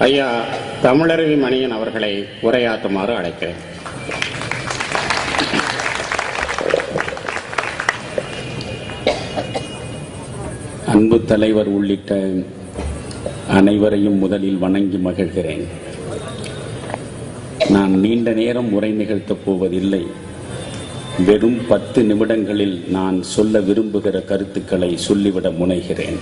ஐயா தமிழருவி மணியன் அவர்களை உரையாற்றுமாறு அழைக்கிறேன். அன்பு தலைவர் உள்ளிட்ட அனைவரையும் முதலில் வணங்கி மகிழ்கிறேன். நான் நீண்ட நேரம் உரை நிகழ்த்தப் போவதில்லை. வெறும் 10 நிமிடங்களில் நான் சொல்ல விரும்புகிற கருத்துக்களை சொல்லிவிட முனைகிறேன்.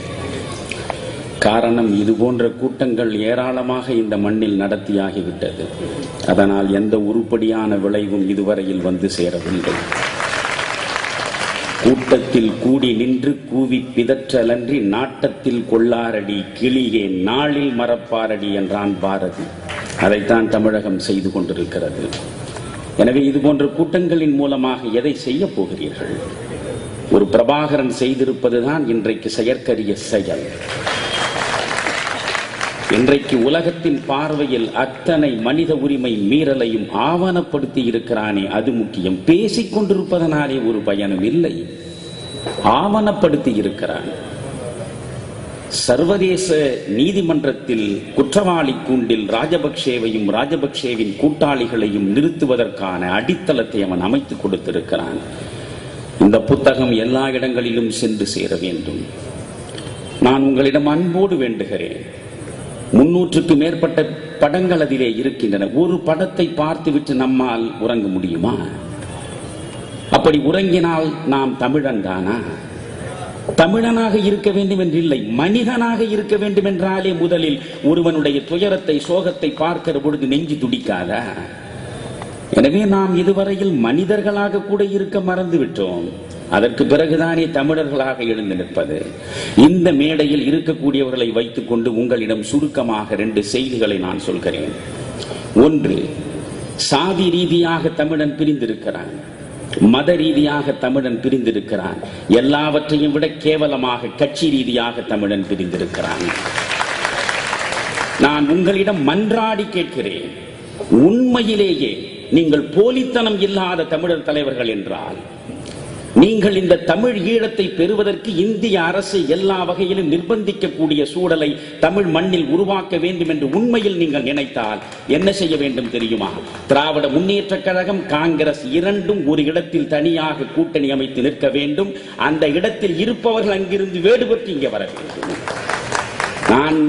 காரணம், இதுபோன்ற கூட்டங்கள் ஏராளமாக இந்த மண்ணில் நடத்தியாகிவிட்டது. அதனால் எந்த உருப்படியான விளைவும் இதுவரையில் வந்து சேரவில்லை. கூட்டத்தில் கூடி நின்று கூவி பிதற்றலன்றி நாட்டத்தில் கொள்ளாரடி கிளியே நாளில் மறப்பாரடி என்றான் பாரதி. அதைத்தான் தமிழகம் செய்து கொண்டிருக்கிறது. எனவே இதுபோன்ற கூட்டங்களின் மூலமாக எதை செய்ய போகிறீர்கள்? ஒரு பிரபாகரன் செய்திருப்பதுதான் இன்றைக்கு செயற்கரிய செயல். இன்றைக்கு உலகத்தின் பார்வையில் அத்தனை மனித உரிமை மீறலையும் ஆவணப்படுத்தி இருக்கிறானே, அது முக்கியம். பேசிக் கொண்டிருப்பதனாலே ஒரு பயனும் இல்லை, ஆவணப்படுத்தி இருக்கிறான். சர்வதேச நீதிமன்றத்தில் குற்றவாளி கூண்டில் ராஜபக்சேவையும் ராஜபக்சேவின் கூட்டாளிகளையும் நிறுத்துவதற்கான அடித்தளத்தை அவன் அமைத்துக் கொடுத்திருக்கிறான். இந்த புத்தகம் எல்லா இடங்களிலும் சென்று சேர வேண்டும். நான் உங்களிடம் அன்போடு வேண்டுகிறேன். 300க்கு மேற்பட்ட படங்கள் அதிலே இருக்கின்றன. ஒரு படத்தை பார்த்துவிட்டு நம்மால் உறங்க முடியுமா? அப்படி உறங்கினால் நாம் தமிழன் தானா? தமிழனாக இருக்க வேண்டும் என்றில்லை, மனிதனாக இருக்க வேண்டும் என்றாலே முதலில் ஒருவனுடைய துயரத்தை சோகத்தை பார்க்கிற பொழுது நெஞ்சு துடிக்காதா? எனவே நாம் இதுவரையில் மனிதர்களாக கூட இருக்க மறந்துவிட்டோம். அதற்கு பிறகுதானே தமிழர்களாக எழுந்து நிற்பது. இந்த மேடையில் இருக்கக்கூடியவர்களை வைத்துக் கொண்டு உங்களிடம் சுருக்கமாக 2 செய்திகளை நான் சொல்கிறேன். ஒன்று, சாதி ரீதியாக தமிழன் பிரிந்திருக்கிறான், மத ரீதியாக தமிழன் பிரிந்திருக்கிறான், எல்லாவற்றையும் விட கேவலமாக கட்சி ரீதியாக தமிழன் பிரிந்திருக்கிறான். நான் உங்களிடம் மன்றாடி கேட்கிறேன், உண்மையிலேயே நீங்கள் போலித்தனம் இல்லாத தமிழர் தலைவர்கள் என்றால் நீங்கள் இந்த தமிழ் ஈழத்தை பெறுவதற்கு இந்திய அரசு எல்லா வகையிலும் நிர்பந்திக்கக்கூடிய சூழலை தமிழ் மண்ணில் உருவாக்க வேண்டும் என்று உண்மையில் நீங்கள் நினைத்தால் என்ன செய்ய வேண்டும் தெரியுமா? திராவிட முன்னேற்ற கழகம், காங்கிரஸ் இரண்டும் ஒரு இடத்தில் தனியாக கூட்டணி அமைத்து நிற்க வேண்டும். அந்த இடத்தில் இருப்பவர்கள் அங்கிருந்து வேடுபட்டு இங்கே வர வேண்டும். நான்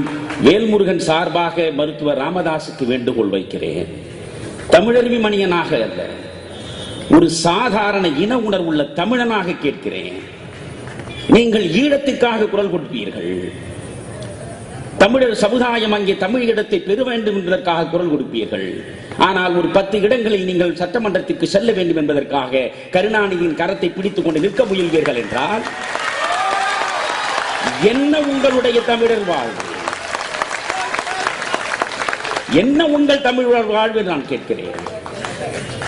வேல்முருகன் சார்பாக மருத்துவர் ராமதாசுக்கு வேண்டுகோள் வைக்கிறேன். தமிழருவி மணியனாக அல்ல, ஒரு சாதாரண இன உணர்வுள்ள தமிழனாக கேட்கிறேன். நீங்கள் ஈழத்துக்காக குரல் கொடுப்பீர்கள், தமிழர் சமுதாயம் அங்கே தமிழ் இடத்தை பெற வேண்டும் என்பதற்காக குரல் கொடுப்பீர்கள். ஆனால் ஒரு 10 இடங்களில் நீங்கள் சட்டமன்றத்திற்கு செல்ல வேண்டும் என்பதற்காக கருணாநிதியின் கரத்தை பிடித்துக் கொண்டு நிற்க முயல்வீர்கள் என்றால் என்ன உங்களுடைய தமிழர் வாழ்வு? என்ன உங்கள் தமிழர் வாழ்வு நான் கேட்கிறேன்.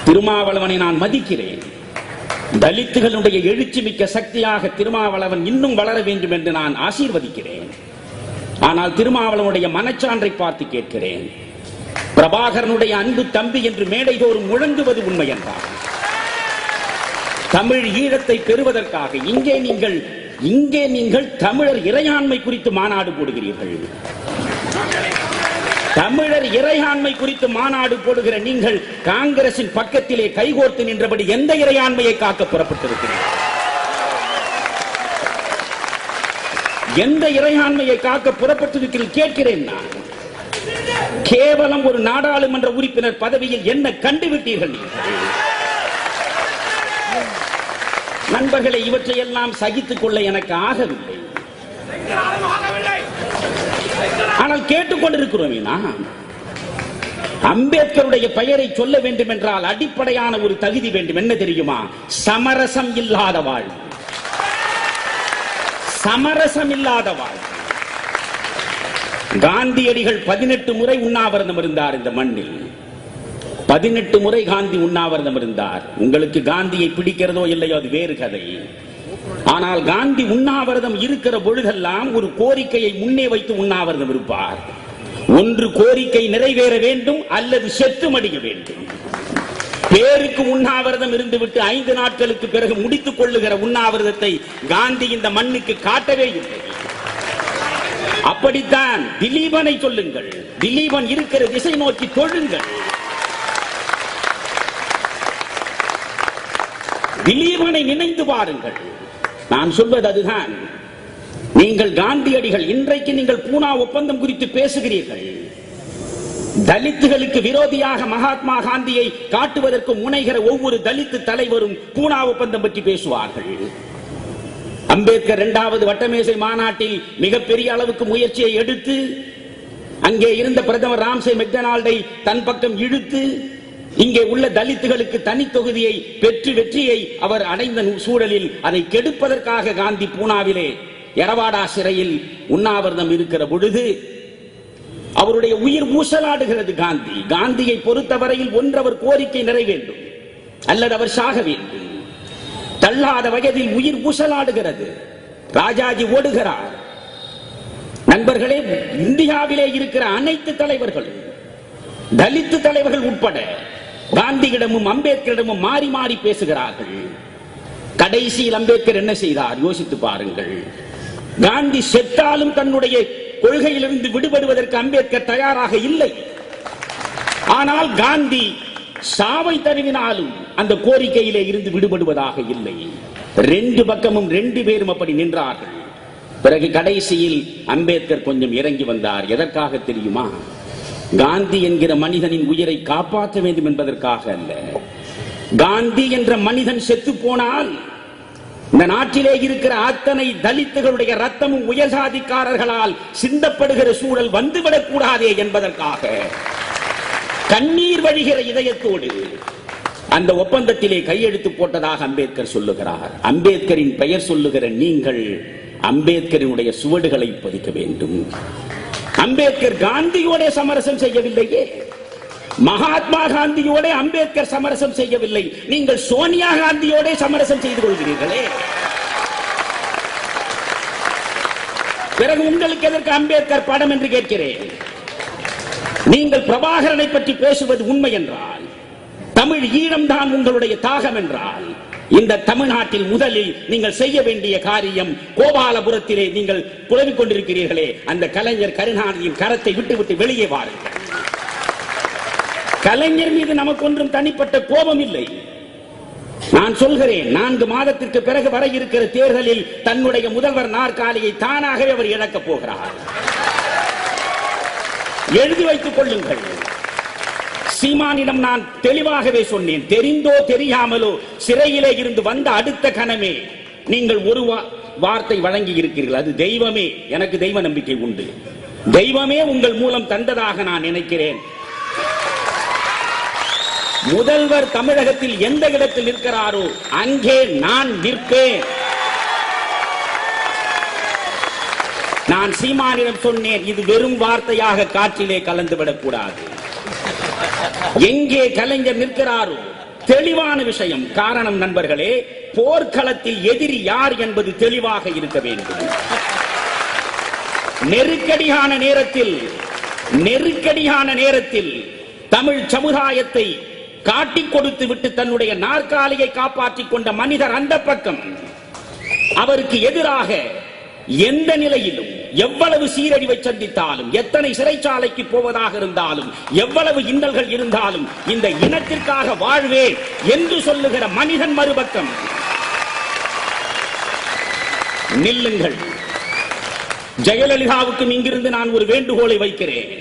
திருமாவளவனை நான் மதிக்கிறேன். தலித்துகளுடைய எழுச்சி மிக்க சக்தியாக திருமாவளவன் இன்னும் வளர வேண்டும் என்று நான் ஆசீர்வதிக்கிறேன். ஆனால் திருமாவளவனுடைய மனச்சான்றை பார்த்து கேட்கிறேன். பிரபாகரனுடைய அன்பு தம்பி என்று மேடை தோறும் முழங்குவது உண்மை என்றால் தமிழ் ஈழத்தை பெறுவதற்காக இங்கே நீங்கள் தமிழர் இறையாண்மை குறித்து மாநாடு போடுகிறீர்கள். தமிழர் இறையாண்மை குறித்து மாநாடு போடுகிற நீங்கள் காங்கிரசின் பக்கத்திலே கைகோர்த்து நின்றபடி எந்த இறையாண்மையை காக்க புறப்பட்டிருக்கிறீர்கள்? எந்த இறையாண்மையை காக்க புறப்பட்டிருக்கிறீர்கள் கேட்கிறேன் நான். கேவலம் ஒரு நாடாளுமன்ற உறுப்பினர் பதவியில் என்ன கண்டுவிட்டீர்கள்? நண்பர்களை, இவற்றையெல்லாம் சகித்துக் கொள்ள எனக்கு ஆகவில்லை. ஆனால் கேட்டுக்கொண்டிருக்கிறோமே. நாம் அம்பேத்கருடைய பெயரை சொல்ல வேண்டும் என்றால் அடிப்படையான ஒரு தகுதி வேண்டும். என்ன தெரியுமா? சமரசம் இல்லாத வாழ்வு. சமரசம் இல்லாத வாழ்வு. காந்தியடிகள் 18 முறை உண்ணாவிரதம் இருந்தார் இந்த மண்ணில். 18 முறை காந்தி உண்ணாவிரதம் இருந்தார். உங்களுக்கு காந்தியை பிடிக்கிறதோ இல்லையோ அது வேறு கதை. ஆனால் காந்தி உண்ணாவிரதம் இருக்கிற பொழுதெல்லாம் ஒரு கோரிக்கையை முன்னே வைத்து உண்ணாவிரதம் இருப்பார். ஒன்று கோரிக்கை நிறைவேற வேண்டும் அல்லது செத்து மடிய வேண்டும். பேருக்கு உண்ணாவிரதம் இருந்துவிட்டு 5 நாட்களுக்கு பிறகு முடித்துக் கொள்ளுகிற உண்ணாவிரதத்தை காந்தி இந்த மண்ணுக்கு காட்டவே இல்லை. அப்படித்தான் திலீபனை சொல்லுங்கள். திலீபன் இருக்கிற திசை நோக்கி தொழுங்கள். திலீபனை நினைந்து பாருங்கள். நான் சொல்வது அதுதான். நீங்கள் காந்தியடிகள், இன்றைக்கு நீங்கள் பூனா ஒப்பந்தம் குறித்து பேசுகிறீர்கள். தலித்துகளுக்கு விரோதியாக மகாத்மா காந்தியை காட்டுவதற்கு முனைகிற ஒவ்வொரு தலித்து தலைவரும் பூனா ஒப்பந்தம் பற்றி பேசுவார்கள். அம்பேத்கர் 2வது வட்டமேசை மாநாட்டில் மிகப்பெரிய அளவுக்கு முயற்சியை எடுத்து அங்கே இருந்த பிரதமர் ராம்சே மெக்டொனால்டை தன் பக்கம் இழுத்து இங்கே உள்ள தலித்துகளுக்கு தனி தொகுதியை பெற்று வெற்றியை அவர் அடைந்த சூழலில் அதை கெடுப்பதற்காக காந்தி பூனாவிலே எரவாடா சிறையில் உண்ணாவிரதம் இருக்கிற பொழுது அவருடைய உயிர் ஊசலாடுகிறது. காந்தியை பொறுத்தவரையில் ஒன்றவர் கோரிக்கை நிறைவேண்டும் அல்லது அவர் சாக வேண்டும். தள்ளாத வயதில் உயிர் ஊசலாடுகிறது. ராஜாஜி ஓடுகிறார். நண்பர்களே, இந்தியாவிலே இருக்கிற அனைத்து தலைவர்களும், தலித்து தலைவர்கள் உட்பட, காந்தியிடமும் அம்பேத்கரிடமும் மாறி மாறி பேசுகிறார்கள். கடைசியில் அம்பேத்கர் என்ன செய்தார் யோசித்து பாருங்கள். காந்தி செத்தாலும் தன்னுடைய கொள்கையிலிருந்து விடுபடுவதற்கு அம்பேத்கர் தயாராக இல்லை. ஆனால் காந்தி சாவை தருவினாலும் அந்த கோரிக்கையிலே இருந்து விடுபடுவதாக இல்லை. 2 பக்கமும் 2 பேரும் அப்படி நின்றார்கள். பிறகு கடைசியில் அம்பேத்கர் கொஞ்சம் இறங்கி வந்தார். எதற்காக தெரியுமா? காந்தி என்கிற மனிதனின் உயிரை காப்பாற்ற வேண்டும் என்பதற்காக அல்ல. காந்தி என்ற மனிதன் செத்து போனால் இந்த நாட்டிலே இருக்கிற அத்தனை தலித்துகளுடைய ரத்தமும் உயர்சாதிக்காரர்களால் சிந்தப்படுகிற சூழல் வந்துவிடக் கூடாதே என்பதற்காக கண்ணீர் வழிகிற இதயத்தோடு அந்த ஒப்பந்தத்திலே கையெழுத்து போட்டதாக அம்பேத்கர் சொல்லுகிறார். அம்பேத்கரின் பெயர் சொல்லுகிற நீங்கள் அம்பேத்கரினுடைய சுவடுகளை பதிக்க வேண்டும். அம்பேத்கர் காந்தியோட சமரசம் செய்யவில்லையே, மகாத்மா காந்தியோட அம்பேத்கர் சமரசம் செய்யவில்லை. நீங்கள் சோனியா காந்தியோட சமரசம் செய்து கொள்கிறீர்களே. பிறகு உங்களுக்கு எதற்கு அம்பேத்கர் படம் என்று கேட்கிறேன். நீங்கள் பிரபாகரனை பற்றி பேசுவது உண்மை என்றால், தமிழ் ஈழம்தான் உங்களுடைய தாகம் என்றால், இந்த தமிழ்நாட்டில் முதலில் நீங்கள் செய்ய வேண்டிய காரியம், கோபாலபுரத்திலே நீங்கள் புலவிக் கொண்டிருக்கிறீர்களே, அந்த கலைஞர் கருணாநிதியின் கரத்தை விட்டு வெளியே வாருங்கள். கலைஞர் மீது நமக்கு ஒன்றும் தனிப்பட்ட கோபம் இல்லை. நான் சொல்கிறேன், 4 மாதத்திற்கு பிறகு வர இருக்கிற தேர்தலில் தன்னுடைய முதல்வர் நாற்காலியை தானாகவே அவர் இழக்கப் போகிறார். எழுதி வைத்துக் கொள்ளுங்கள். சீமானிடம் நான் தெளிவாகவே சொன்னேன். தெரிந்தோ தெரியாமலோ சிறையிலே இருந்து வந்த அடுத்த கணமே நீங்கள் ஒரு வார்த்தை வழங்கி இருக்கிறீர்கள். அது தெய்வமே, எனக்கு தெய்வ நம்பிக்கை உண்டு, தெய்வமே உங்கள் மூலம் தந்ததாக நான் நினைக்கிறேன். முதல்வர் தமிழகத்தில் எந்த இடத்தில் இருக்கிறாரோ அங்கே நான் நிற்பேன். நான் சீமானிடம் சொன்னேன், இது வெறும் வார்த்தையாக காற்றிலே கலந்துவிடக் கூடாது. எங்கே கலைஞர் நிற்கிறாரோ தெளிவான விஷயம். காரணம் நண்பர்களே, போர்க்களத்தில் எதிரி யார் என்பது தெளிவாக இருக்க வேண்டும். நெருக்கடியான நேரத்தில் தமிழ் சமுதாயத்தை காட்டிக் கொடுத்து விட்டு தன்னுடைய நாற்காலியை காப்பாற்றிக் கொண்ட மனிதர் அந்த பக்கம். அவருக்கு எதிராக எந்த நிலையிலும் எவ்வளவு சீரழிவை சந்தித்தாலும், எத்தனை சிறைச்சாலைக்கு போவதாக இருந்தாலும், எவ்வளவு இன்னல்கள் இருந்தாலும் இந்த இனத்திற்காக வாழ்வேன் என்று சொல்லுகிற மனிதன் மறுபக்கம். நில்லுங்கள். ஜெயலலிதாவுக்கும் இங்கிருந்து நான் ஒரு வேண்டுகோளை வைக்கிறேன்.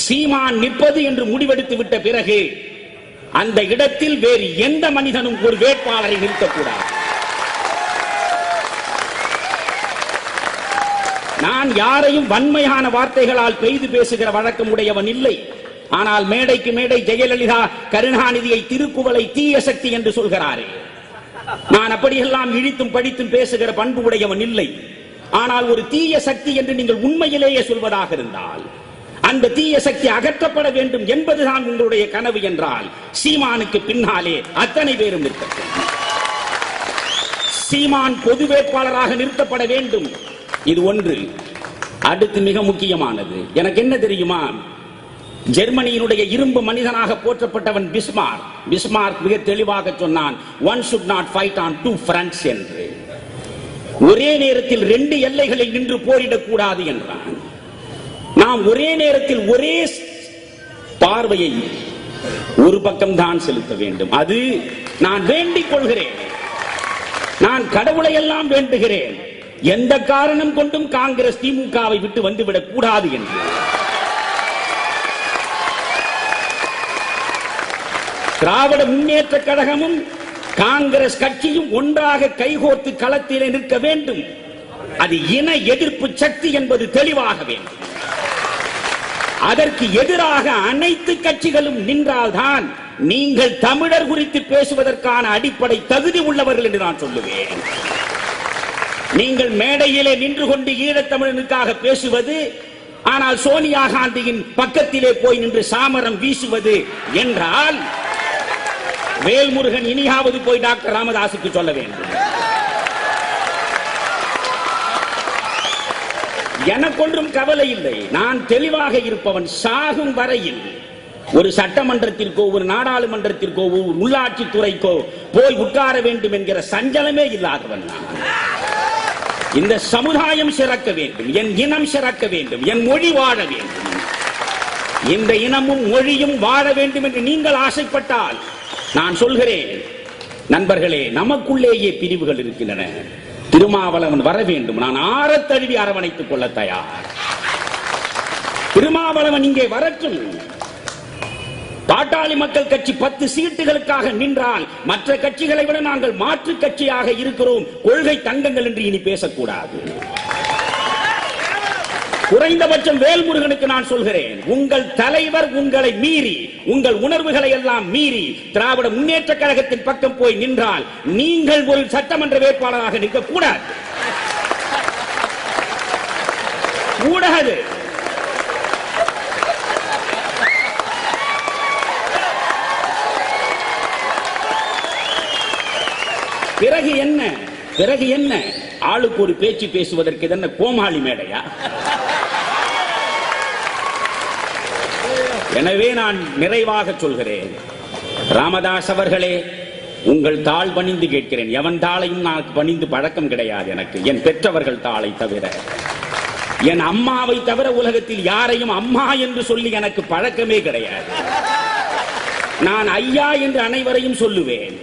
சீமான் நிற்பது என்று முடிவெடுத்து விட்ட பிறகு அந்த இடத்தில் வேறு எந்த மனிதனும் ஒரு வேட்பாளரை நிறுத்தக்கூடாது. நான் யாரையும் வன்மையான வார்த்தைகளால் பெய்து பேசுகிற வழக்கம் உடையவன் இல்லை. ஆனால் மேடைக்கு மேடை ஜெயலலிதா கருணாநிதியை திருக்குவளை தீய சக்தி என்று சொல்கிறாரே, நான் அப்படியெல்லாம் இழித்தும் படித்தும் பேசுகிற பண்பு உடையவன் இல்லை. ஆனால் ஒரு தீய சக்தி என்று நீங்கள் உண்மையிலேயே சொல்வதாக இருந்தால் அந்த தீய சக்தி அகற்றப்பட வேண்டும் என்பதுதான் உங்களுடைய கனவு என்றால் சீமானுக்கு பின்னாலே அத்தனை பேரும் நிற்கட்டும். சீமான் பொது வேட்பாளராக நிறுத்தப்பட வேண்டும். இது ஒன்று. அடுத்து மிக முக்கியமானது, எனக்கு என்ன தெரியுமா, ஜெர்மனியினுடைய இரும்பு மனிதனாக போற்றப்பட்டவன் பிஸ்மார்க் மிக தெளிவாக சொன்னான், one should not fight on two fronts என்று. ஒரே நேரத்தில் 2 எல்லைகளில் நின்று போரிடக்கூடாது என்றான். நாம் ஒரே நேரத்தில் ஒரே பார்வையை ஒரு பக்கம்தான் செலுத்த வேண்டும். அது நான் வேண்டிக் கொள்கிறேன். நான் கடவுளை எல்லாம் வேண்டுகிறேன், எந்த காரணம் கொண்டும் காங்கிரஸ் திமுகவை விட்டு வந்துவிடக் கூடாது என்று. திராவிட முன்னேற்ற கழகமும் காங்கிரஸ் கட்சியும் ஒன்றாக கைகோர்த்து களத்திலே நிற்க வேண்டும். அது இன எதிர்ப்பு சக்தி என்பது தெளிவாக வேண்டும். அதற்கு எதிராக அனைத்து கட்சிகளும் நின்றால்தான் நீங்கள் தமிழர் குறித்து பேசுவதற்கான அடிப்படை தகுதி உள்ளவர்கள் என்று நான் சொல்லுவேன். நீங்கள் மேடையிலே நின்று கொண்டு ஈழத்தமிழனுக்காக பேசுவது, ஆனால் சோனியா காந்தியின் பக்கத்திலே போய் நின்று சாமரம் வீசுவது என்றால் வேல்முருகன் இனியாவது போய் டாக்டர் ராமதாசுக்கு சொல்ல வேண்டும். எனக்கொன்றும் கவலை இல்லை. நான் தெளிவாக இருப்பவன். சாகும் வரையில் ஒரு சட்டமன்றத்திற்கோ ஒரு நாடாளுமன்றத்திற்கோ ஒரு உள்ளாட்சித்துறைக்கோ போய் உட்கார வேண்டும் என்கிற சஞ்சலமே இல்லாதவன் நான். இந்த சமுதாயம் சிறக்க வேண்டும், என் இனம் சிறக்க வேண்டும், என் மொழி வாழ வேண்டும். இந்த இனமும் மொழியும் வாழ வேண்டும் என்று நீங்கள் ஆசைப்பட்டால் நான் சொல்கிறேன் நண்பர்களே, நமக்குள்ளேயே பிரிவுகள் இருக்கின்றன. திருமாவளவன் வர வேண்டும், நான் ஆரத்தழுவி அரவணைத்துக் கொள்ள தயார். திருமாவளவன் இங்கே வரட்டும். பாட்டாளி மக்கள் கட்சி 10 சீட்டுகளுக்காக நின்றால் மற்ற கட்சிகளை விட நாங்கள் மாற்று கட்சியாக இருக்கிறோம், கொள்கை தங்கங்கள் என்று இனி பேசக்கூடாது. குறைந்தபட்சம் வேல்முருகனுக்கு நான் சொல்கிறேன், உங்கள் தலைவர் உங்களை மீறி, உங்கள் உணர்வுகளை எல்லாம் மீறி திராவிட முன்னேற்ற கழகத்தின் பக்கம் போய் நின்றால் நீங்கள் ஒரு சட்டமன்ற வேட்பாளராக நிற்க கூடாது. கூடாது. பிறகு என்ன? பிறகு என்ன? ஆளுக்கு ஒரு பேச்சு பேசுவதற்கு என்ன கோமாளி மேடையா? எனவே நான் நிறைவாக சொல்கிறேன், ராமதாஸ் அவர்களே, உங்கள் தாள் பணிந்து கேட்கிறேன். எவன் தாளையும் நான் பணிந்து பழக்கம் கிடையாது எனக்கு, என் பெற்றவர்கள் தாளை தவிர. என் அம்மாவை தவிர உலகத்தில் யாரையும் அம்மா என்று சொல்லி எனக்கு பழக்கமே கிடையாது. நான் ஐயா என்று அனைவரையும் சொல்லுவேன்.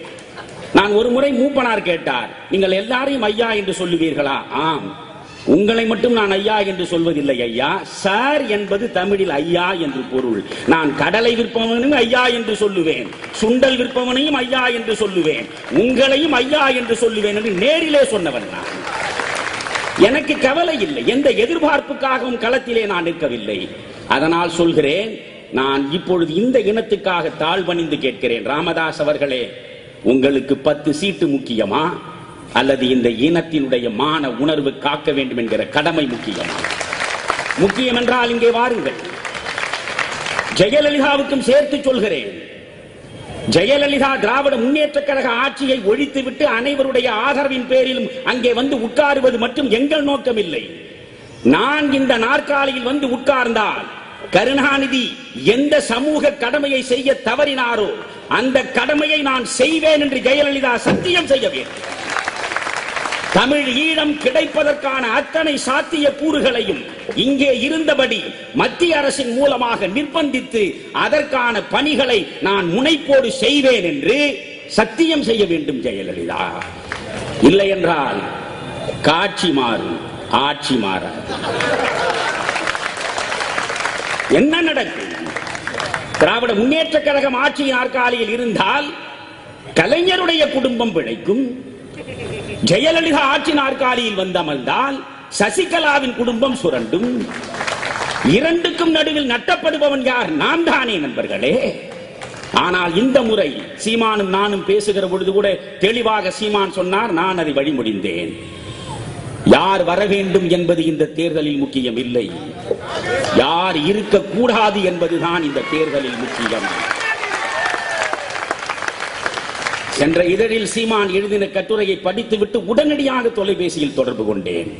நான் ஒரு முறை மூப்பனார் கேட்டார், நீங்கள் எல்லாரையும் ஐயா என்று சொல்லுவீர்களா? ஆம். உங்களை மட்டும் நான் ஐயா என்று சொல்வதில்லை ஐயா. சார் என்பது தமிழில் ஐயா என்று பொருள். நான் கடலை விற்பவனையும் ஐயா என்று சொல்லுவேன், சுண்டல் விற்பவனையும் ஐயா என்று சொல்லுவேன், உங்களையும் ஐயா என்று சொல்லுவேன் என்று நேரிலே சொன்னவன் நான். எனக்கு கவலை இல்லை, எந்த எதிர்பார்ப்புக்காகவும் களத்திலே நான் நிற்கவில்லை. அதனால் சொல்கிறேன், நான் இப்பொழுது இந்த இனத்துக்காக தாழ் பணிந்து கேட்கிறேன். ராமதாஸ் அவர்களே, உங்களுக்கு 10 சீட்டு முக்கியமா அல்லது இந்த இனத்தினுடைய மான உணர்வு காக்க வேண்டும் என்கிற கடமை முக்கியமா? முக்கியம் என்றால் இங்கே வாருங்கள். ஜெயலலிதாவுக்கும் சேர்த்து சொல்கிறேன், ஜெயலலிதா திராவிட முன்னேற்ற கழக ஆட்சியை ஒழித்துவிட்டு அனைவருடைய ஆதரவின் பேரிலும் அங்கே வந்து உட்காருவது மட்டும் எங்கள் நோக்கம் இல்லை. நான் இந்த நாற்காலியில் வந்து உட்கார்ந்தால் கருணாநிதி எந்த சமூக கடமையை செய்ய தவறினாரோ அந்த கடமையை நான் செய்வேன் என்று ஜெயலலிதா சத்தியம் செய்ய வேண்டும். தமிழ் ஈழம் கிடைப்பதற்கான அத்தனை சாத்திய கூறுகளையும் இங்கே இருந்தபடி மத்திய அரசின் மூலமாக நிர்பந்தித்து அதற்கான பணிகளை நான் முனைப்போடு செய்வேன் என்று சத்தியம் செய்ய வேண்டும் ஜெயலலிதா. இல்லை என்றால் காட்சி மாறும், ஆட்சி மாறாது. என்ன நடக்கும்? திராவிட முன்னேற்ற கழகம் ஆட்சி நாற்காலியில் இருந்தால் கலைஞருடைய குடும்பம் பிழைக்கும். ஜெயலலிதா ஆட்சி நாற்காலியில் வந்தமர்ந்தால் சசிகலாவின் குடும்பம் சுரண்டும். இரண்டுக்கும் நடுவில் நட்டப்படுபவன் யார்? நாம் தானே நண்பர்களே. ஆனால் இந்த முறை சீமானும் நானும் பேசுகிற பொழுது கூட தெளிவாக சீமான் சொன்னார், நான் அதை வழிமொழிந்தேன். யார் வர வேண்டும் என்பது இந்த தேர்தலில் முக்கியம் இல்லை, யார் இருக்கக்கூடாது என்பதுதான் இந்த தேர்தலில் முக்கியம். சென்ற இதழில் சீமான் எழுதின கட்டுரையை படித்துவிட்டு உடனடியாக தொலைபேசியில் தொடர்பு கொண்டேன்.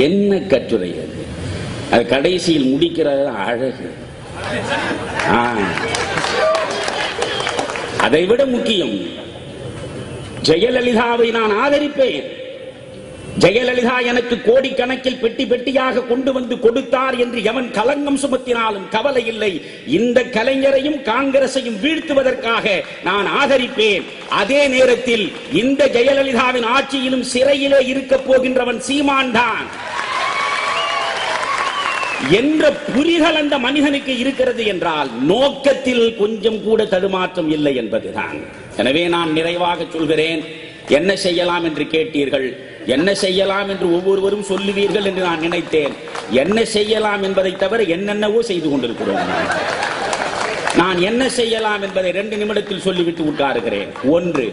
என்ன கட்டுரை அது? அது கடைசியில் முடிக்கிற அழகு. அதைவிட முக்கியம், ஜெயலலிதாவை நான் ஆதரிப்பேன், ஜெயலலிதா எனக்கு கோடிக்கணக்கில் பெட்டி பெட்டியாக கொண்டு வந்து கொடுத்தார் என்று எவன் கலங்கம் சுமத்தினாலும் கவலை இல்லை. இந்த கலைஞரையும் காங்கிரசையும் வீழ்த்துவதற்காக நான் ஆதரிப்பேன். அதே நேரத்தில் இந்த ஜெயலலிதாவின் ஆட்சியிலும் சிறையிலே இருக்க போகின்றவன் சீமான் தான் என்ற புரிதல் அந்த மனிதனுக்கு இருக்கிறது என்றால் நோக்கத்தில் கொஞ்சம் கூட தடுமாற்றம் இல்லை என்பதுதான். எனவே நான் நிறைவாக சொல்கிறேன், என்ன செய்யலாம் என்று கேட்டீர்கள். என்ன செய்யலாம் என்று ஒவ்வொருவரும் சொல்லுவீர்கள் என்று நான் நினைத்தேன். என்ன செய்யலாம் என்பதை தவிர என்னென்னவோ செய்து கொண்டிருக்கிறோம். நான் என்ன செய்யலாம் என்பதை 2 நிமிடத்தில் சொல்லிவிட்டு உட்காருகிறேன். ஒன்று,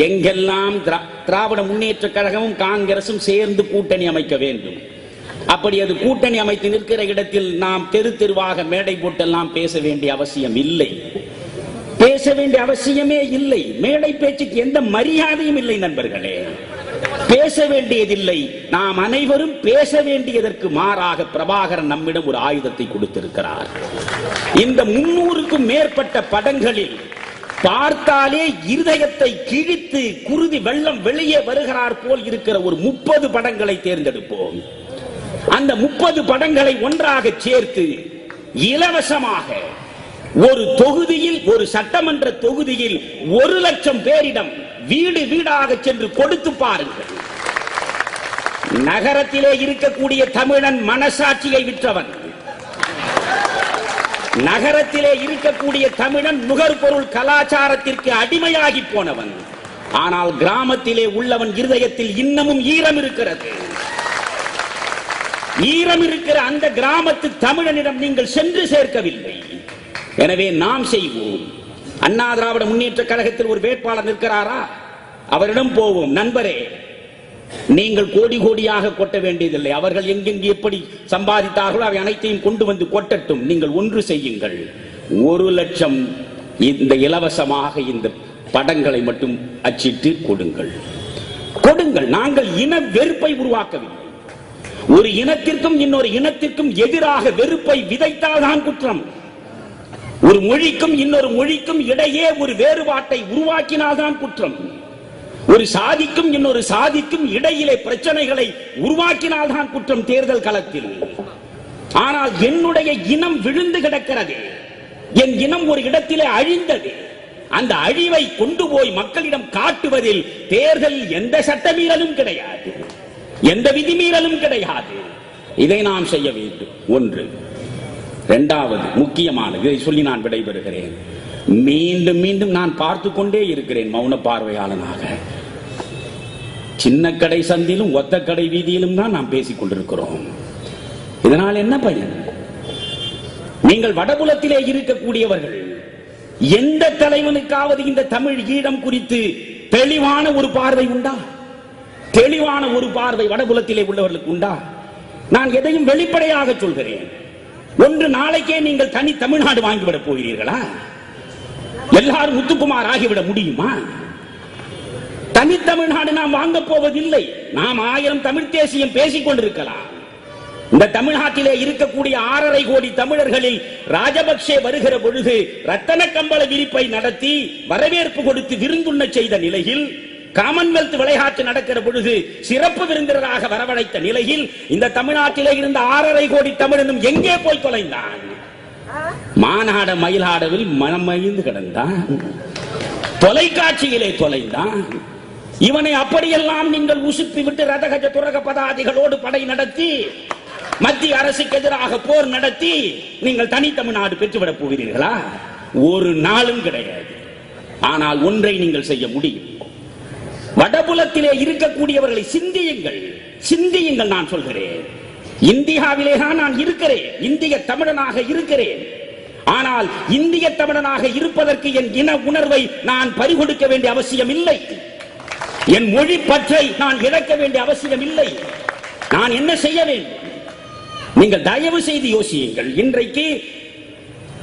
எங்கெல்லாம் திராவிட முன்னேற்ற கழகமும் காங்கிரசும் சேர்ந்து கூட்டணி அமைக்க வேண்டும். அப்படி அது கூட்டணி அமைத்து நிற்கிற இடத்தில் நாம் தெரு தெருவாக மேடை போட்டெல்லாம் பேச வேண்டிய அவசியம் இல்லை. பேச வேண்டிய அவசியமே இல்லை. மேடை பேச்சுக்கு எந்த மரியாதையும் இல்லை நண்பர்களே. பேச வேண்டியதில்லை. நாம் அனைவரும் பேச வேண்டியதற்கு மாறாக பிரபாகரன் நம்மிடம் ஒரு ஆயுதத்தை கொடுத்திருக்கிறார். இந்த 300க்கும் மேற்பட்ட படங்களில் பார்த்தாலே இருதயத்தை கிழித்து குருதி வெள்ளம் வெளியே வருகிறார் போல் இருக்கிற ஒரு 30 படங்களை தேர்ந்தெடுப்போம். அந்த 30 படங்களை ஒன்றாக சேர்த்து இலவசமாக ஒரு தொகுதியில், ஒரு சட்டமன்ற தொகுதியில் 1 லட்சம் பேரிடம் வீடு வீடாக சென்று கொடுத்து பாருங்கள். நகரத்திலே இருக்கக்கூடிய தமிழன் மனசாட்சியை விற்றவன், நகரத்திலே இருக்கக்கூடிய தமிழன் நுகர்பொருள் கலாச்சாரத்திற்கு அடிமையாகி போனவன். ஆனால் கிராமத்திலே உள்ளவன் இருதயத்தில் இன்னமும் ஈரம் இருக்கிறது. ஈரம் இருக்கிற அந்த கிராமத்து தமிழனிடம் நீங்கள் சென்று சேர்க்கவில்லை. எனவே நாம் செய்வோம். அண்ணா திராவிட முன்னேற்ற கழகத்தில் ஒரு வேட்பாளர் நிற்கிறாரா, அவரிடம் போவோம். நண்பரே, நீங்கள் கோடி கோடியாக கொட்ட வேண்டியதில்லை. அவர்கள் எங்கெங்கு எப்படி சம்பாதித்தார்களோ அவை அனைத்தையும் கொண்டு வந்து கொட்டட்டும். நீங்கள் ஒன்று செய்யுங்கள், 1 லட்சம் இந்த இலவசமாக இந்த படங்களை மட்டும் அச்சிட்டு கொடுங்கள். கொடுங்கள். நாங்கள் இன வெறுப்பை உருவாக்கவில்லை. ஒரு இனத்திற்கும் இன்னொரு இனத்திற்கும் எதிராக வெறுப்பை விதைத்தால் தான் குற்றம். ஒரு மொழிக்கும் இன்னொரு மொழிக்கும் இடையே ஒரு வேறுபாட்டை உருவாக்கினால்தான் குற்றம். ஒரு சாதிக்கும் இன்னொரு சாதிக்கும் இடையிலே பிரச்சனைகளை உருவாக்கினால்தான் குற்றம் தேர்தல் களத்தில். ஆனால் என்னுடைய இனம் விழுந்து கிடக்கிறது. என் இனம் ஒரு இடத்திலே அழிந்தது. அந்த அழிவை கொண்டு போய் மக்களிடம் காட்டுவதில் தேர்தலில் எந்த சட்டமீறலும் கிடையாது, எந்த விதிமீறலும் கிடையாது. இதை நாம் செய்ய வேண்டும். ஒன்று. இரண்டாவது முக்கியமானது, இதை சொல்லி நான் விடைபெறுகிறேன். மீண்டும் மீண்டும் நான் பார்த்து கொண்டே இருக்கிறேன் மௌன பார்வையாளனாக. சின்ன கடை சந்திலும் ஒத்த கடை வீதியிலும் தான் நாம் பேசிக் கொண்டிருக்கிறோம். இதனால் என்ன பயன்? நீங்கள் வடபுலத்திலே இருக்கக்கூடியவர்கள் எந்த தலைவனுக்காவது இந்த தமிழ் ஈழம் குறித்து தெளிவான ஒரு பார்வை உண்டா? தெளிவான ஒரு பார்வை வடபுலத்திலே உள்ளவர்களுக்கு உண்டா? நான் எதையும் வெளிப்படையாக சொல்கிறேன். ஒன்று, நாளைக்கே நீங்கள் தனி தமிழ்நாடு வாங்கிவிடப் போகிறீர்களா? எல்லாரும் முத்துக்குமார் ஆகிவிட முடியுமா? தனி தமிழ்நாடு நாம் வாங்க போவதில்லை. நாம் 1000 தமிழ் தேசியம் பேசிக் கொண்டிருக்கலாம். இந்த தமிழ்நாட்டிலே இருக்கக்கூடிய 6.5 கோடி தமிழர்களில் ராஜபக்சே வருகிற பொழுது ரத்தன கம்பள விரிப்பை நடத்தி வரவேற்பு கொடுத்து விருந்துண்ண செய்த நிலையில், காமன்வெல்த் விளையாட்டு நடக்கிற பொழுது சிறப்பு விருந்தினராக வரவழைத்த நிலையில், இந்த தமிழ்நாட்டிலே இருந்த 6.5 கோடி தமிழனும் எங்கே போய் தொலைந்தான்? மாநாட மயிலாடவில் மனமகிழ்ந்து கிடந்தான், தொலைக்காட்சியிலே தொலைந்தான். இவனை அப்படியெல்லாம் நீங்கள் உசுப்பி விட்டு ரதகஜ துரக பதாதிகளோடு படை நடத்தி மத்திய அரசுக்கு எதிராக போர் நடத்தி நீங்கள் தனி தமிழ்நாடு பெற்றுவிடப் போகிறீர்களா? ஒரு நாளும் கிடையாது. ஆனால் ஒன்றை நீங்கள் செய்ய முடியும். வடபுலத்திலே இருக்கக்கூடியவர்களை சிந்தியுங்கள், சிந்தியுங்கள். நான் சொல்கிறேன், இந்தியாவிலே தான் நான் இருக்கிறேன், இந்திய தமிழனாக இருக்கிறேன். ஆனால் இந்திய தமிழனாக இருப்பதற்கு என் இன உணர்வை நான் பறிகொடுக்க வேண்டிய அவசியம் இல்லை. என் மொழி பற்றை நான் இழக்க வேண்டிய அவசியம் இல்லை. நான் என்ன செய்ய வேண்டும்? நீங்கள் தயவு செய்து யோசியுங்கள். இன்றைக்கு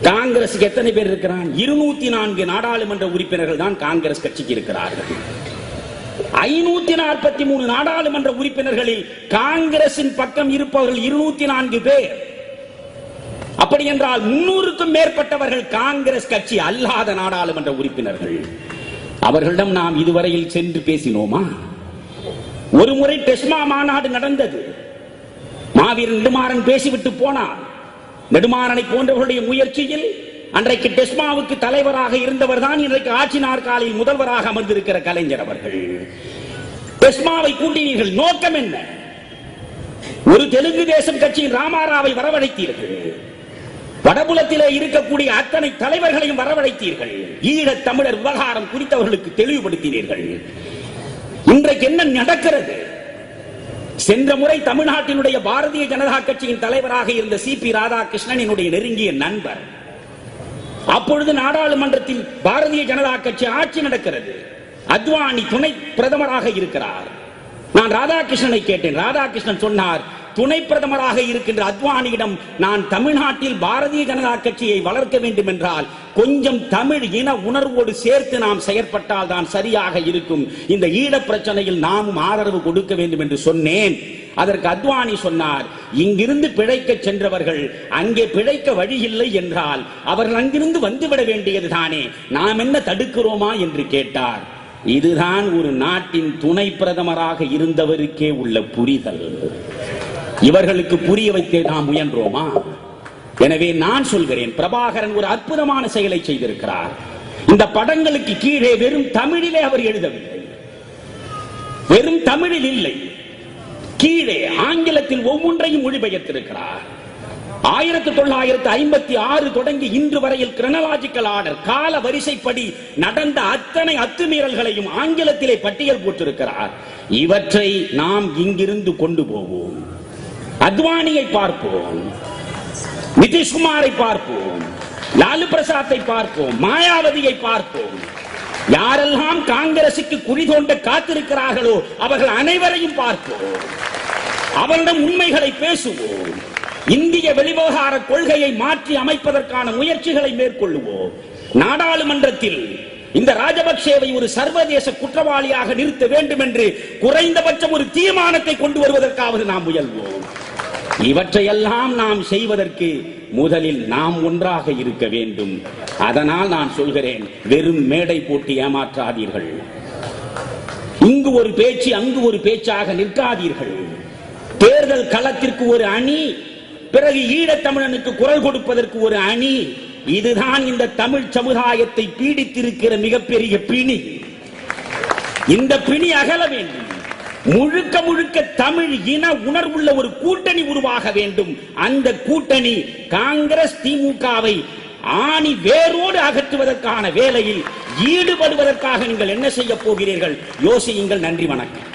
காங்கிரசுக்கு எத்தனை பேர் இருக்கிறான்? 204 நாடாளுமன்ற உறுப்பினர்கள் தான் காங்கிரஸ் கட்சிக்கு இருக்கிறார்கள். 543 நாடாளுமன்ற உறுப்பினர்களில் காங்கிரசின் பக்கம் இருப்பவர்கள் 204 பேர். அப்படி என்றால் 300க்கும் மேற்பட்டவர்கள் காங்கிரஸ் கட்சி அல்லாத நாடாளுமன்ற உறுப்பினர்கள். அவர்களிடம் நாம் இதுவரையில் சென்று பேசினோமா? ஒரு முறை டெஸ்மா மாநாடு நடந்தது. மாவீரன் நெடுமாறன் பேசிவிட்டு போனார். நெடுமாறனை போன்றவர்களுடைய முயற்சியில் அன்றைக்கு டெஸ்மாவுக்கு தலைவராக இருந்தவர் தான் இன்றைக்கு ஆட்சி நாற்காலியில் முதல்வராக அமர்ந்திருக்கிற கலைஞர் அவர்கள். டெஸ்மாவை கூட்டினீர்கள், நோக்கம் என்ன? ஒரு தெலுங்கு தேசம் கட்சியின் ராமாராவை வரவழைத்தீர்கள். வடபுலத்திலே இருக்கக்கூடிய அத்தனை தலைவர்களையும் வரவழைத்தீர்கள். ஈழத் தமிழர் விவகாரம் குறித்தவர்களுக்கு தெளிவுபடுத்தினீர்கள். இன்றைக்கு என்ன நடக்கிறது? சென்ற முறை தமிழ்நாட்டினுடைய பாரதிய ஜனதா கட்சியின் தலைவராக இருந்த சி.பி. ராதாகிருஷ்ணன் என்னுடைய நெருங்கிய நண்பர். அப்பொழுது நாடாளுமன்றத்தில் பாரதிய ஜனதா கட்சி ஆட்சி நடக்கிறது. அத்வானி துணை பிரதமராக இருக்கிறார். நான் ராதாகிருஷ்ணனை கேட்டேன். ராதாகிருஷ்ணன் சொன்னார், துணை பிரதமராக இருக்கின்ற அத்வானியிடம் நான் தமிழ்நாட்டில் பாரதிய ஜனதா கட்சியை வளர்க்க வேண்டும் என்றால் கொஞ்சம் தமிழ் இன உணர்வோடு சேர்த்து நாம் செயற்பட்டால் தான் சரியாக இருக்கும். இந்த ஈழ பிரச்சனையில் நாமும் ஆதரவு கொடுக்க வேண்டும் என்று சொன்னேன். அதற்கு அத்வானி சொன்னார், இங்கிருந்து பிழைக்க சென்றவர்கள் அங்கே பிழைக்க வழி இல்லை என்றால் அவர்கள் அங்கிருந்து வந்துவிட வேண்டியது தானே, நாம் என்ன தடுக்கிறோமா என்று கேட்டார். இதுதான் ஒரு நாட்டின் துணை பிரதமராக இருந்தவருக்கே உள்ள புரிதல். இவர்களுக்கு புரிய வைக்க நாம் முயன்றோமா? எனவே நான் சொல்கிறேன், பிரபாகரன் ஒரு அற்புதமான செயலை செய்திருக்கிறார். இந்த படங்களுக்கு கீழே வெறும் தமிழிலே அவர் எழுதவில்லை, வெறும் தமிழில் இல்லை, கீழே ஆங்கிலத்தில் ஒவ்வொன்றையும் மொழிபெயர்த்திருக்கிறார். 1956 தொடங்கி இன்று வரையில் கிரோனாலஜிக்கல் ஆர்டர், கால வரிசைப்படி நடந்த அத்தனை அத்துமீறல்களையும் ஆங்கிலத்திலே பட்டியல் போட்டிருக்கிறார். இவற்றை நாம் இங்கிருந்து கொண்டு போவோம். அத்வானியை பார்ப்போம், நிதிஷ்குமாரை பார்ப்போம், லாலு பிரசாத்தை பார்ப்போம், மாயாவதியை பார்ப்போம். யாரெல்லாம் காங்கிரசுக்கு குழி தோண்ட காத்திருக்கிறார்களோ அவர்கள் அனைவரையும் பார்ப்போம். அவரிடம் உண்மைகளை பேசுவோம். இந்திய வெளிவிவகார கொள்கையை மாற்றி அமைப்பதற்கான முயற்சிகளை மேற்கொள்ளுவோம். நாடாளுமன்றத்தில் இந்த ராஜபக்சேவை ஒரு சர்வதேச குற்றவாளியாக நிறுத்த வேண்டும் என்று குறைந்தபட்சம் ஒரு தீர்மானத்தை கொண்டு வருவதற்காவது நாம் முயல்வோம். இவற்றையெல்லாம் நாம் செய்வதற்கு முதலில் நாம் ஒன்றாக இருக்க வேண்டும். அதனால் நான் சொல்கிறேன், வெறும் மேடை போட்டு ஏமாற்றாதீர்கள். இங்கு ஒரு பேச்சு அங்கு ஒரு பேச்சாக நிற்காதீர்கள். தேர்தல் களத்திற்கு ஒரு அணி, பிறகு ஈழத்தமிழனுக்கு குரல் கொடுப்பதற்கு ஒரு அணி. இதுதான் இந்த தமிழ் சமுதாயத்தை பீடித்திருக்கிற மிகப்பெரிய பிணி. இந்த பிணி அகல வேண்டும். முழுக்க முழுக்க தமிழ் இன உணர்வுள்ள ஒரு கூட்டணி உருவாக வேண்டும். அந்த கூட்டணி காங்கிரஸ் திமுகவை ஆணி வேரோடு அகற்றுவதற்கான வேலையில் ஈடுபடுவதற்காக நீங்கள் என்ன செய்ய போகிறீர்கள் யோசியுங்கள். நன்றி, வணக்கம்.